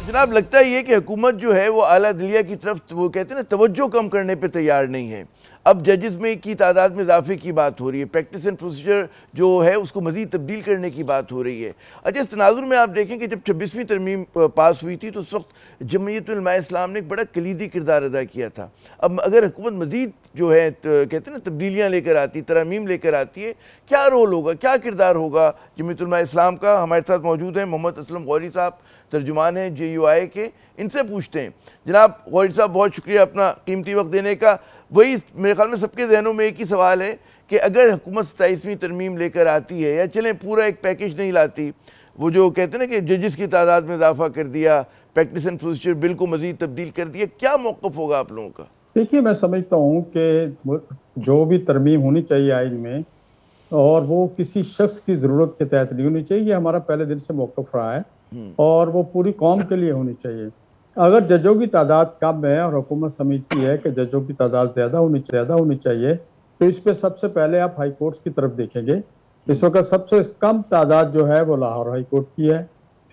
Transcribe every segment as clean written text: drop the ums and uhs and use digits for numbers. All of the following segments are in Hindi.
जनाब, लगता है ये कि हुकूमत जो है वो आला अदलिया की तरफ वो कहते हैं ना तवज्जो कम करने पे तैयार नहीं है। अब जजेस में की तादाद में इजाफे की बात हो रही है, प्रैक्टिस एंड प्रोसीजर जो है उसको मज़ीद तब्दील करने की बात हो रही है। अच्छा, इस तनाजुर में आप देखें कि जब 26वीं तरमीम पास हुई थी तो उस वक्त जमीयत उलमा इस्लाम ने एक बड़ा कलीदी किरदार अदा किया था। अब अगर हुकूमत मज़ीद जो है कहते हैं ना तब्दीलियाँ लेकर आती, तरमीम लेकर आती है, क्या रोल होगा, क्या किरदार होगा जमीयत उलमा इस्लाम का? हमारे साथ मौजूद हैं मोहम्मद असलम गौरी साहब, तर्जुमान हैं JUI के। इनसे पूछते हैं। जनाब गौरी साहब, बहुत शुक्रिया अपना कीमती वक्त देने का। वही मेरे ख्याल में सबके जहनों में एक ही सवाल है कि अगर हुकूमत 27वीं तरमीम लेकर आती है, या चलें पूरा एक पैकेज नहीं लाती, वो जो कहते हैं ना कि जजेस की तादाद में इजाफा कर दिया, प्रैक्टिस एंड प्रोसीजर बिल को मजीद तब्दील कर दिया, क्या मौक़िफ़ होगा आप लोगों का? देखिए, मैं समझता हूँ कि जो भी तरमीम होनी चाहिए आइन में, और वो किसी शख्स की ज़रूरत के तहत नहीं होनी चाहिए, ये हमारा पहले दिन से मौक़िफ़ रहा है, और वो पूरी कौम के लिए होनी चाहिए। अगर जजों की तादाद कम है और हुकूमत समझती है कि जजों की तादाद ज़्यादा होनी चाहिए, तो इस पे सबसे पहले आप हाई कोर्ट्स की तरफ देखेंगे। इस वक्त सबसे कम तादाद जो है वो लाहौर हाई कोर्ट की है,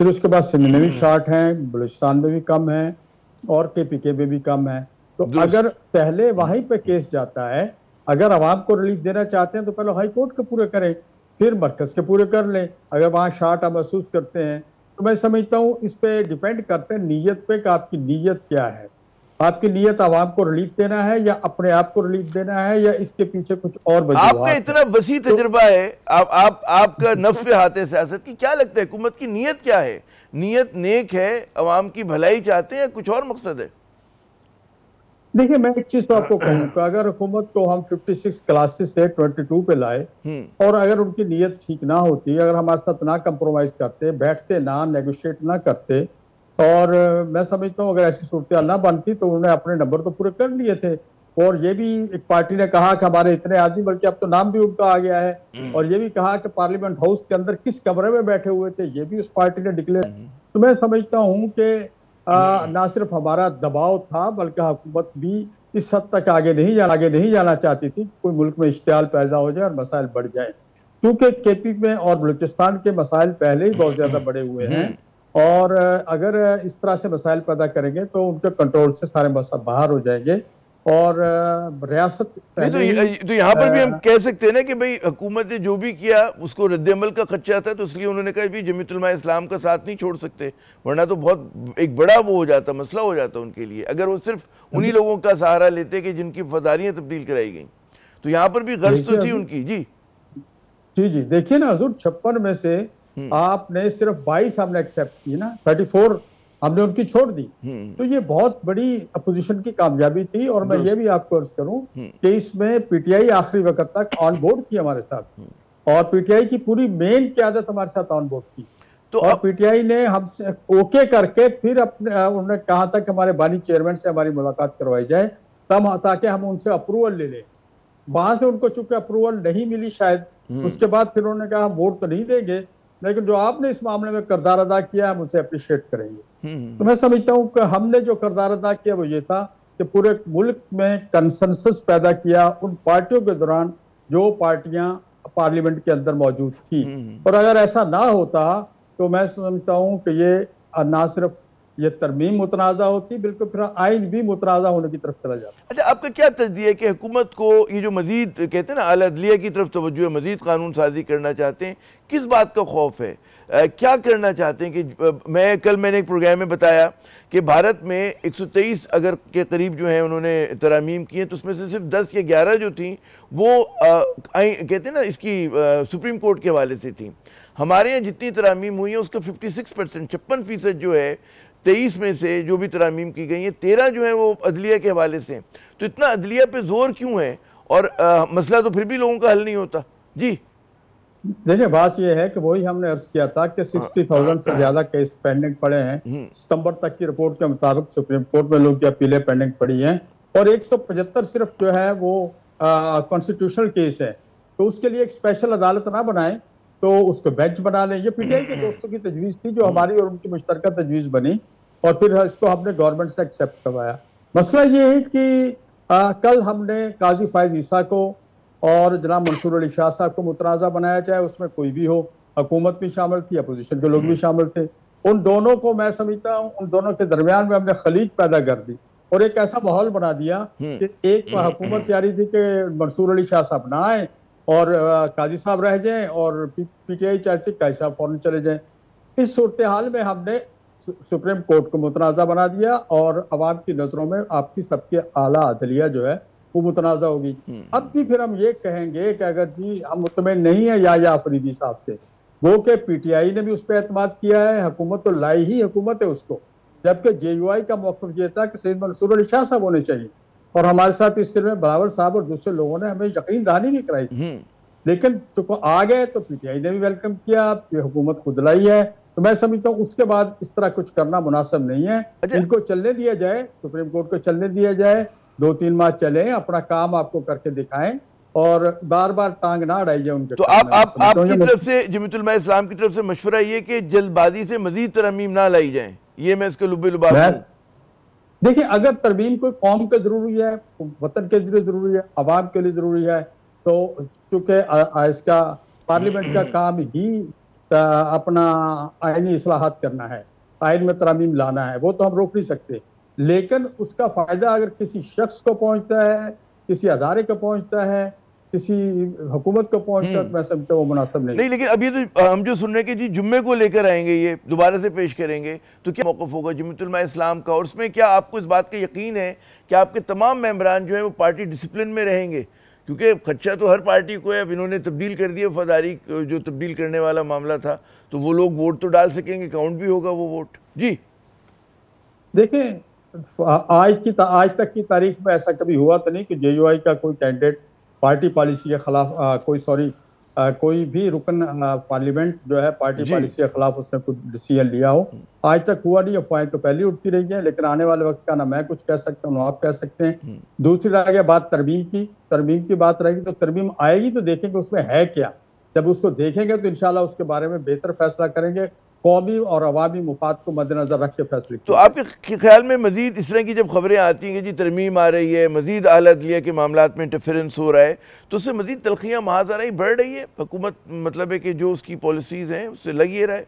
फिर उसके बाद सिंध में भी 60 हैं, बलूचिस्तान में भी कम है, और KPK में भी कम है। तो अगर पहले वहीं पे केस जाता है, अगर अवाम को रिलीफ देना चाहते हैं तो पहले हाई कोर्ट के पूरे करें, फिर मरकज के पूरे कर लें। अगर वहाँ शार्ट आप महसूस करते हैं, तो मैं समझता हूँ इस पे डिपेंड करते हैं नीयत पे कि आपकी नीयत क्या है। आपकी नीयत आवाम को रिलीफ देना है, या अपने आप को रिलीफ देना है, या इसके पीछे कुछ और वजूहात? आपका इतना वसी तजुर्बा है, आपका नफ़्स हाथ है सियासत की, क्या लगता है हुकूमत की नीयत क्या है? नीयत नेक है, अवाम की भलाई चाहते हैं, या कुछ और मकसद है? देखिए, मैं एक चीज तो आपको कहूँगा, अगर हुकूमत को हम 56 क्लासेस से 22 पे लाए, और अगर उनकी नीयत ठीक ना होती, अगर हमारे साथ ना कंप्रोमाइज करते, बैठते ना, नेगोशिएट ना करते, और मैं समझता हूँ अगर ऐसी सूरत ना बनती तो उन्होंने अपने नंबर तो पूरे कर लिए थे। और ये भी एक पार्टी ने कहा कि हमारे इतने आदमी, बल्कि अब तो नाम भी उनका आ गया है, और ये भी कहा कि पार्लियामेंट हाउस के अंदर किस कमरे में बैठे हुए थे, ये भी उस पार्टी ने डिक्लेयर। तो मैं समझता हूँ कि ना सिर्फ हमारा दबाव था, बल्कि हुकूमत भी इस हद तक आगे नहीं जाना चाहती थी, कोई मुल्क में इश्तियाल पैदा हो जाए और मसाइल बढ़ जाए, क्योंकि KP में और बलूचिस्तान के मसाइल पहले ही बहुत ज्यादा बड़े हुए हैं, और अगर इस तरह से मसाइल पैदा करेंगे तो उनके कंट्रोल से सारे मसाइल बाहर हो जाएंगे, और रियासत तो यहाँ पर भी हम कह सकते हैं ना कि भाई हुकूमत ने जो भी किया उसको रद्द-ए-अमल का खदशा था, तो इसलिए उन्होंने कहा भी जमीयत उलमा इस्लाम का साथ नहीं छोड़ सकते, वरना तो बहुत एक बड़ा वो हो जाता, मसला हो जाता उनके लिए, अगर वो सिर्फ उन्हीं लोगों का सहारा लेते कि जिनकी फदारियाँ तब्दील कराई गई। तो यहाँ पर भी गर्ज तो थी उनकी। जी, देखिए ना हुजूर, 56 में से आपने सिर्फ 22 हमने एक्सेप्ट की ना, 34 हमने उनकी छोड़ दी। तो ये बहुत बड़ी अपोजिशन की कामयाबी थी, और मैं ये भी आपको अर्ज करूं कि इसमें PTI आखिरी वक्त तक ऑन बोर्ड थी हमारे साथ, और PTI की पूरी मेन क़यादत हमारे साथ ऑन बोर्ड थी। तो और PTI ने हमसे ओके करके फिर अपने उन्होंने कहा था कि हमारे बानी चेयरमैन से हमारी मुलाकात करवाई जाए, तब ताकि हम उनसे अप्रूवल ले लें। वहां से उनको चूंकि अप्रूवल नहीं मिली शायद, उसके बाद फिर उन्होंने कहा हम वोट तो नहीं देंगे, लेकिन जो आपने इस मामले में किरदार अदा किया हम उसे अप्रिशिएट करेंगे। तो मैं समझता हूँ कि हमने जो किरदार अदा किया वो ये था कि पूरे मुल्क में कंसेंसस पैदा किया उन पार्टियों के दौरान जो पार्टियां पार्लियामेंट के अंदर मौजूद थी, और अगर ऐसा ना होता तो मैं समझता हूँ कि ये ना सिर्फ ये तरमीम मुतनाज़ा होती, बिल्कुल फिर आइन भी मुतनाज़ा होने की तरफ चला जाता। अच्छा, आपका क्या तजदिया है कि हुकूमत को ये जो मजीद कहते हैं ना आला अदलिया की तरफ तवज्जो है, मजीद कानून साजी करना चाहते हैं, किस बात का खौफ है? क्या करना चाहते हैं कि मैंने एक प्रोग्राम में बताया कि भारत में 123 अगर के करीब जो हैं उन्होंने तरामीम की हैं, तो उसमें से सिर्फ 10 या 11 जो थी वो कहते हैं ना इसकी सुप्रीम कोर्ट के हवाले से थी। हमारे यहाँ जितनी तरामीम हुई हैं उसका 56%, 56% जो है 23 में से जो भी तरामीम की गई हैं, 13 जो है वो अदलिया के हवाले से। तो इतना अदलिया पे जोर क्यों है, और मसला तो फिर भी लोगों का हल नहीं होता? जी देखिए, बात यह है कि वही हमने अर्ज किया था कि 60,000 से ज्यादा केस पेंडिंग पड़े हैं। सितंबर तक की रिपोर्ट के मुताबिक सुप्रीम कोर्ट में लोग की अपीलें पेंडिंग पड़ी हैं, और 175 सिर्फ जो है वो कॉन्स्टिट्यूशनल केस है। तो उसके लिए एक स्पेशल अदालत ना बनाए तो उसको बेंच बना लें। ये PTI के दोस्तों की तजवीज़ थी, जो हमारी और उनकी मुश्तरका तजवीज़ बनी, और फिर इसको हमने गवर्नमेंट से एक्सेप्ट करवाया। मसला ये है कि कल हमने काजी फायज ईसा को और जनाब मंसूर अली शाह साहब को मुतनाज़ा बनाया, चाहे उसमें कोई भी हो, हुकूमत भी शामिल थी, अपोजिशन के लोग भी शामिल थे। उन दोनों को मैं समझता हूँ, उन दोनों के दरमियान में हमने खलीज पैदा कर दी और एक ऐसा माहौल बना दिया कि एक हुकूमत चाह रही थी कि मंसूर अली शाह साहब ना आए और काजी साहब रह जाएं और पीटीआई चाहती थी काजी साहब फौरन चले जाएं। इस सूरत हाल में हमने सुप्रीम कोर्ट को मुतनाज़ा बना दिया और अवाम की नजरों में आपकी सबके आला अदलिया जो है वो मुतनाज़ा होगी। अब भी फिर हम ये कहेंगे कि अगर जी हम मुतमईन नहीं है या अफरीदी साहब से, वो के पीटीआई ने भी उस पर एतमाद किया है, हुकूमत तो लाई ही हुकूमत है उसको, जबकि जेयूआई का मौक़िफ़ ये था कि सैयद मंसूर अली शाह साहब होने चाहिए और हमारे साथ इस सिलसिले में बराबर साहब और दूसरे लोगों ने हमें यकीन दहानी भी कराई थी। लेकिन तो आ गए तो पीटीआई ने भी वेलकम किया, ये हुकूमत खुद लाई है। तो मैं समझता हूँ उसके बाद इस तरह कुछ करना मुनासिब नहीं है। इनको चलने दिया जाए, सुप्रीम कोर्ट को चलने दिया जाए, 2-3 माह चले, अपना काम आपको करके दिखाएं और बार बार टांग ना अड़ाई जाए उनके। तो आपकी तरफ से, जमीयत उलमा इस्लाम की तरफ से मशवरा ये कि जल्दबाजी से मजीद तरमीम ना लाई जाए, ये मैं इसके लुब्बे लुबाब हूं। देखिए, अगर तरमीम कोई कौम के जरूरी है, वतन के लिए जरूरी है, अवाम के लिए जरूरी है, तो चूंकि इसका पार्लियामेंट का काम ही अपना आईनी इस्लाहात करना है, आइन में तरमीम लाना है, वो तो हम रोक नहीं सकते। लेकिन उसका फायदा अगर किसी शख्स को पहुंचता है, किसी अदारे को पहुंचता है, किसी हुकूमत को पहुंचता है, मैं समझता हूँ वो मुनासिब नहीं। लेकिन अभी तो हम जो सुन रहे हैं कि जी जुम्मे को लेकर आएंगे, ये दोबारा से पेश करेंगे, तो क्या मौक़िफ़ होगा जमीयत उलमा इस्लाम का? और उसमें क्या आपको इस बात का यकीन है कि आपके तमाम मेंबरान जो है वो पार्टी डिसिप्लिन में रहेंगे? क्योंकि खदशा तो हर पार्टी को है, अब इन्होंने तब्दील कर दिया, वफादारी जो तब्दील करने वाला मामला था, तो वो लोग वोट तो डाल सकेंगे, काउंट भी होगा वो वोट। जी देखें, आज तक की तारीख में ऐसा कभी हुआ तो नहीं कि जेयूआई का कोई कैंडिडेट पार्टी पॉलिसी के खिलाफ कोई भी रुकन पार्लियामेंट जो है पार्टी पॉलिसी के खिलाफ उसने कुछ डिसीजन लिया हो। आज तक हुआ नहीं, अफवाहें तो पहले उठती रही है, लेकिन आने वाले वक्त का ना मैं कुछ कह सकता हूँ ना आप कह सकते हैं। दूसरी रह गया बात तरमीम की बात रहेगी, तो तरमीम आएगी तो देखेंगे उसमें है क्या। जब उसको देखेंगे तो इंशाल्लाह उसके बारे में बेहतर फैसला करेंगे, कौमी और अवामी मुफाद को मद्देनजर रख के फैसले। तो आपके ख्याल में मजीद इस तरह की जब खबरें आती हैं कि जी तरमीम आ रही है, मजीद आला अदलिया के मामलात में इंटरफेरेंस हो रहा है, तो उससे मजीद तलखियाँ महाजराई बढ़ रही है? हुकूमत मतलब है कि जो उसकी पॉलिसीज़ हैं उससे लग ये रहा है।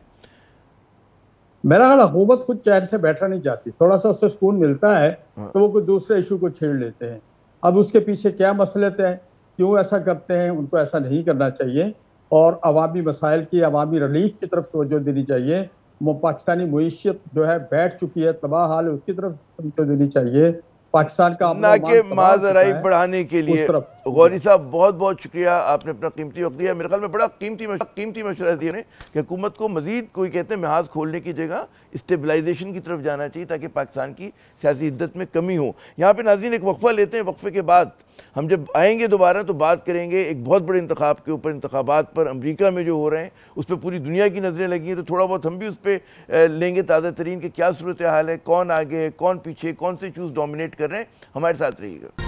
मेरा ख्याल हुकूमत खुद चैन से बैठना नहीं चाहती, थोड़ा सा उससे सुकून मिलता है तो वो कोई दूसरे इशू को छेड़ लेते हैं। अब उसके पीछे क्या मसलत है, क्यों ऐसा करते हैं, उनको ऐसा नहीं करना चाहिए और अवामी मसाइल की, अवामी रिलीफ की तरफ तवज्जो देनी चाहिए। पाकिस्तानी मुईशत जो है बैठ चुकी है, तबाह हाल है, उसकी तरफ तवज्जो देनी चाहिए। पाकिस्तान का ना के माजराई बढ़ाने के लिए। गौरी साहब बहुत बहुत शुक्रिया, आपने अपना कीमती वक्त दिया। मेरे ख्याल में बड़ा कीमती मशवरा दिया कि हुकूमत को मजीद कोई कहते हैं महाज खोलने की जगह स्टेबलाइजेशन की तरफ जाना चाहिए ताकि पाकिस्तान की सियासी इद्दत में कमी हो। यहाँ पे नाज़रीन एक वक्फा लेते हैं, वक्फे के बाद हम जब आएंगे दोबारा तो बात करेंगे एक बहुत बड़े इंतखाब के ऊपर, इंतखाबात पर अमरीका में जो हो रहे हैं उस पर पूरी दुनिया की नज़रें लगी हैं, तो थोड़ा बहुत हम भी उस पर लेंगे ताज़ा तरीन कि क्या सूरत हाल है, कौन आगे है, कौन पीछे, कौन से इशूज़ डोमिनेट कर रहे हैं। हमारे साथ रहिएगा।